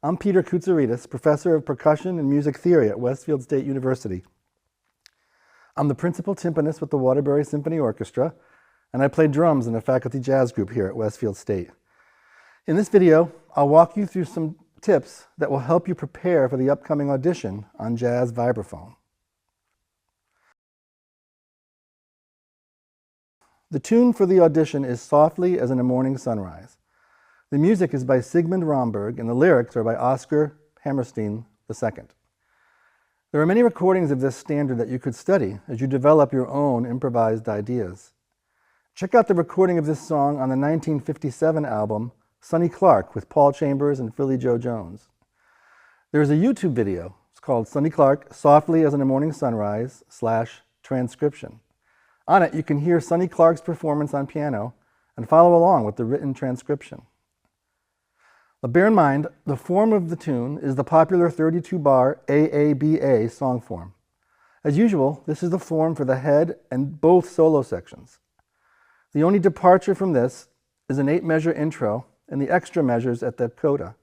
I'm Peter Koutsouridis, Professor of Percussion and Music Theory at Westfield State University. I'm the principal timpanist with the Waterbury Symphony Orchestra, and I play drums in a faculty jazz group here at Westfield State. In this video, I'll walk you through some tips that will help you prepare for the upcoming audition on jazz vibraphone. The tune for the audition is Softly as in a Morning Sunrise. The music is by Sigmund Romberg, and the lyrics are by Oscar Hammerstein II. There are many recordings of this standard that you could study as you develop your own improvised ideas. Check out the recording of this song on the 1957 album Sonny Clark with Paul Chambers and Philly Joe Jones. There is a YouTube video. It's called Sonny Clark, Softly as in a Morning Sunrise / transcription. On it, you can hear Sonny Clark's performance on piano and follow along with the written transcription. But bear in mind, the form of the tune is the popular 32-bar AABA song form. As usual, this is the form for the head and both solo sections. The only departure from this is an 8-measure intro and the extra measures at the coda.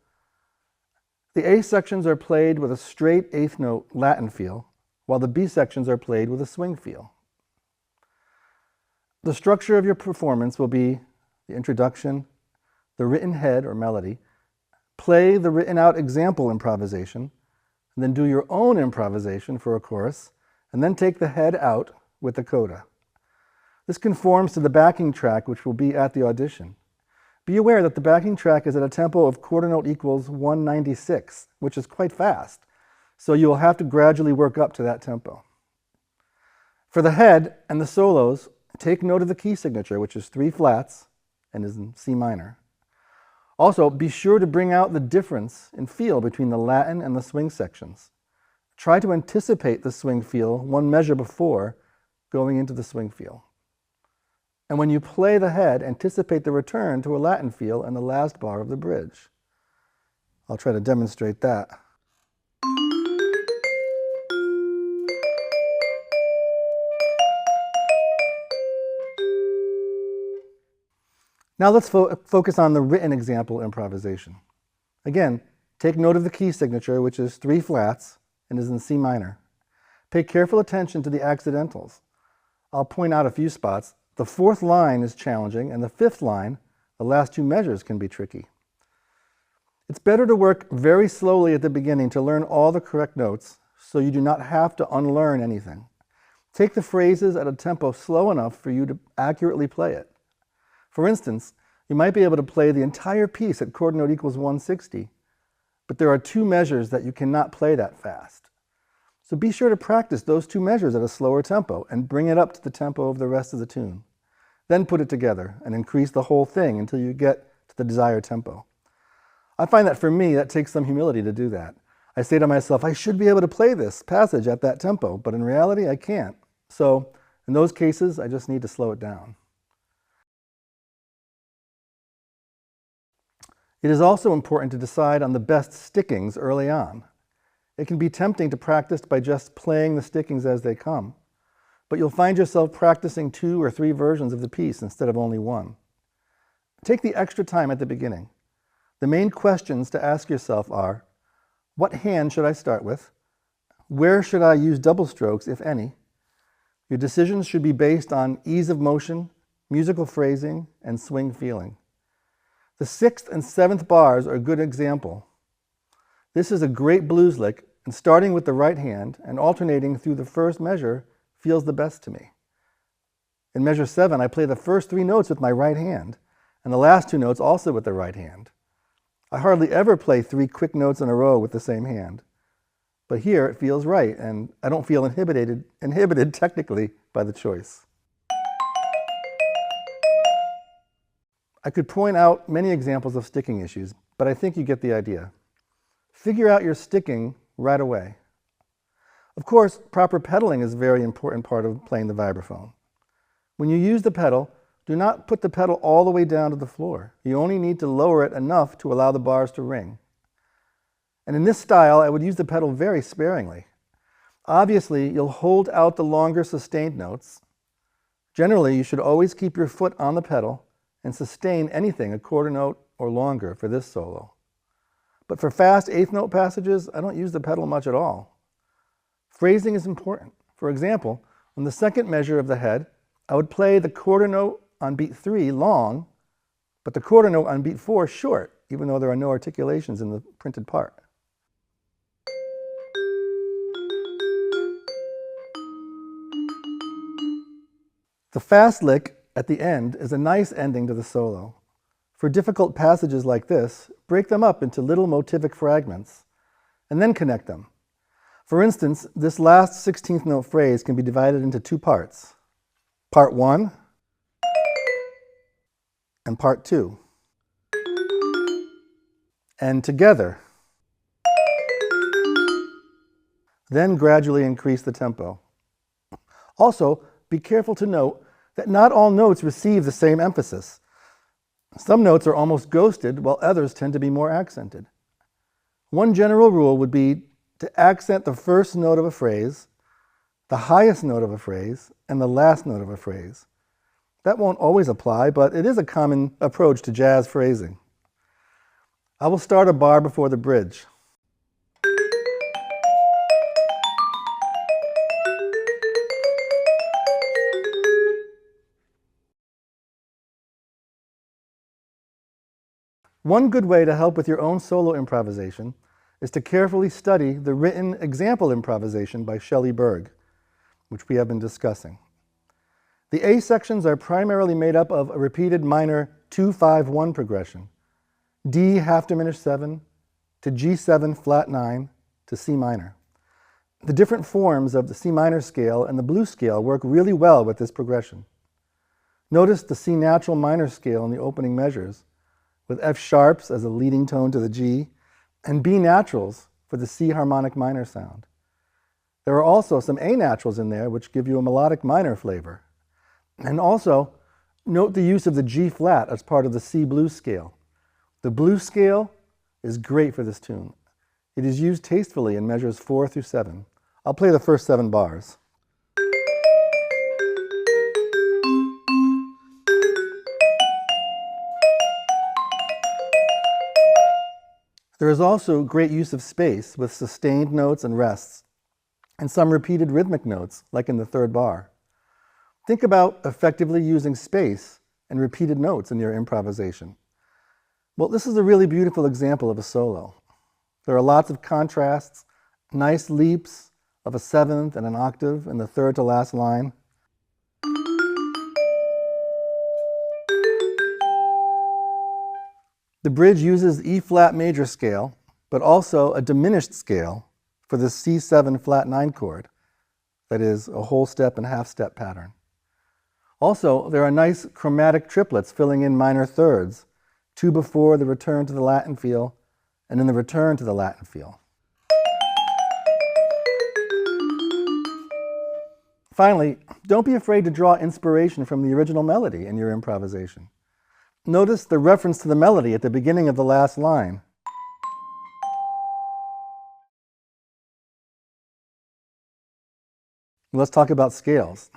The A sections are played with a straight 8th note Latin feel, while the B sections are played with a swing feel. The structure of your performance will be the introduction, the written head or melody, play the written out example improvisation, and then do your own improvisation for a chorus, and then take the head out with the coda. This conforms to the backing track which will be at the audition. Be aware that the backing track is at a tempo of quarter note equals 196, which is quite fast, so you will have to gradually work up to that tempo. For the head and the solos, take note of the key signature, which is 3 flats and is in C minor. Also, be sure to bring out the difference in feel between the Latin and the swing sections. Try to anticipate the swing feel 1 measure before going into the swing feel. And when you play the head, anticipate the return to a Latin feel in the last bar of the bridge. I'll try to demonstrate that. Now let's focus on the written example improvisation. Again, take note of the key signature, which is 3 flats and is in C minor. Pay careful attention to the accidentals. I'll point out a few spots. The 4th line is challenging, and the 5th line, the last 2 measures, can be tricky. It's better to work very slowly at the beginning to learn all the correct notes so you do not have to unlearn anything. Take the phrases at a tempo slow enough for you to accurately play it. For instance, you might be able to play the entire piece at quarter note equals 160, but there are 2 measures that you cannot play that fast. So be sure to practice those 2 measures at a slower tempo and bring it up to the tempo of the rest of the tune. Then put it together and increase the whole thing until you get to the desired tempo. I find that for me, that takes some humility to do that. I say to myself, I should be able to play this passage at that tempo, but in reality, I can't. So in those cases, I just need to slow it down. It is also important to decide on the best stickings early on. It can be tempting to practice by just playing the stickings as they come, but you'll find yourself practicing 2 or 3 versions of the piece instead of only 1. Take the extra time at the beginning. The main questions to ask yourself are, what hand should I start with? Where should I use double strokes, if any? Your decisions should be based on ease of motion, musical phrasing, and swing feeling. The 6th and 7th bars are a good example. This is a great blues lick, and starting with the right hand and alternating through the first measure feels the best to me. In measure 7, I play the first 3 notes with my right hand, and the last 2 notes also with the right hand. I hardly ever play 3 quick notes in a row with the same hand. But here it feels right, and I don't feel inhibited technically by the choice. I could point out many examples of sticking issues, but I think you get the idea. Figure out your sticking right away. Of course, proper pedaling is a very important part of playing the vibraphone. When you use the pedal, do not put the pedal all the way down to the floor. You only need to lower it enough to allow the bars to ring. And in this style, I would use the pedal very sparingly. Obviously, you'll hold out the longer sustained notes. Generally, you should always keep your foot on the pedal and sustain anything a quarter note or longer for this solo. But for fast eighth note passages, I don't use the pedal much at all. Phrasing is important. For example, on the second measure of the head, I would play the quarter note on beat 3 long, but the quarter note on beat 4 short, even though there are no articulations in the printed part. The fast lick at the end is a nice ending to the solo. For difficult passages like this, break them up into little motivic fragments, and then connect them. For instance, this last 16th note phrase can be divided into two parts. Part 1 and part 2. And together. Then gradually increase the tempo. Also, be careful to note that not all notes receive the same emphasis. Some notes are almost ghosted, while others tend to be more accented. One general rule would be to accent the first note of a phrase, the highest note of a phrase, and the last note of a phrase. That won't always apply, but it is a common approach to jazz phrasing. I will start a bar before the bridge. One good way to help with your own solo improvisation is to carefully study the written example improvisation by Shelley Berg, which we have been discussing. The A sections are primarily made up of a repeated minor 2-5-1 progression, D half diminished 7 to G7 flat 9 to C minor. The different forms of the C minor scale and the blues scale work really well with this progression. Notice the C natural minor scale in the opening measures, with F sharps as a leading tone to the G, and B naturals for the C harmonic minor sound. There are also some A naturals in there which give you a melodic minor flavor. And also, note the use of the G flat as part of the C blues scale. The blues scale is great for this tune. It is used tastefully in measures 4 through 7. I'll play the first 7 bars. There is also great use of space with sustained notes and rests, and some repeated rhythmic notes, like in the third bar. Think about effectively using space and repeated notes in your improvisation. Well, this is a really beautiful example of a solo. There are lots of contrasts, nice leaps of a seventh and an octave in the third to last line. The bridge uses E flat major scale, but also a diminished scale for the C7 flat 9 chord, that is, a whole step and half step pattern. Also, there are nice chromatic triplets filling in minor thirds, 2 before the return to the Latin feel, and in the return to the Latin feel. Finally, don't be afraid to draw inspiration from the original melody in your improvisation. Notice the reference to the melody at the beginning of the last line. Let's talk about scales.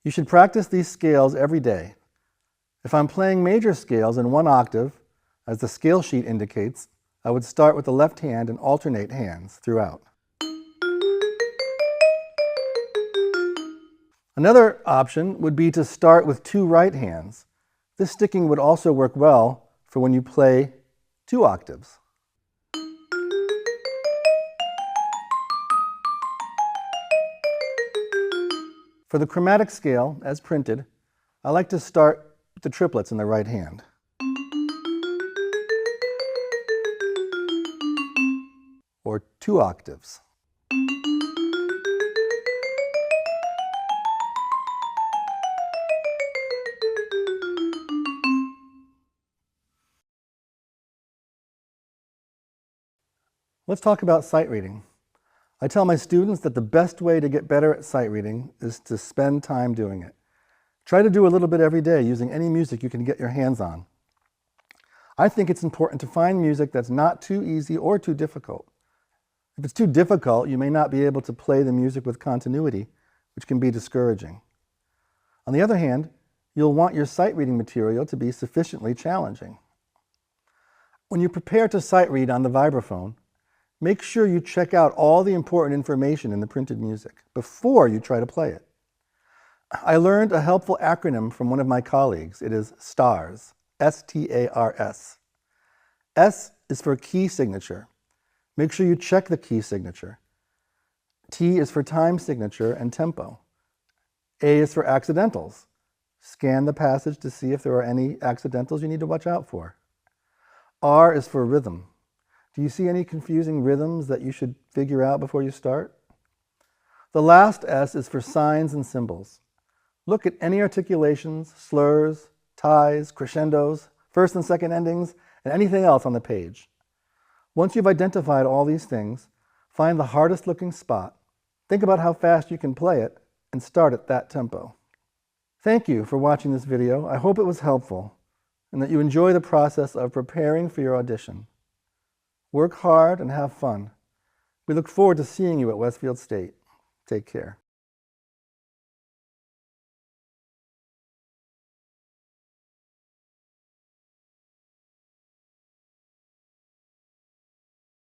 You should practice these scales every day. If I'm playing major scales in 1 octave, as the scale sheet indicates, I would start with the left hand and alternate hands throughout. Another option would be to start with 2 right hands. This sticking would also work well for when you play 2 octaves. For the chromatic scale, as printed, I like to start with the triplets in the right hand. Or 2 octaves. Let's talk about sight reading. I tell my students that the best way to get better at sight reading is to spend time doing it. Try to do a little bit every day using any music you can get your hands on. I think it's important to find music that's not too easy or too difficult. If it's too difficult, you may not be able to play the music with continuity, which can be discouraging. On the other hand, you'll want your sight reading material to be sufficiently challenging. When you prepare to sight read on the vibraphone, make sure you check out all the important information in the printed music before you try to play it. I learned a helpful acronym from one of my colleagues. It is STARS, S-T-A-R-S. S is for key signature. Make sure you check the key signature. T is for time signature and tempo. A is for accidentals. Scan the passage to see if there are any accidentals you need to watch out for. R is for rhythm. Do you see any confusing rhythms that you should figure out before you start? The last S is for signs and symbols. Look at any articulations, slurs, ties, crescendos, first and second endings, and anything else on the page. Once you've identified all these things, find the hardest looking spot, think about how fast you can play it, and start at that tempo. Thank you for watching this video. I hope it was helpful and that you enjoy the process of preparing for your audition. Work hard and have fun. We look forward to seeing you at Westfield State. Take care.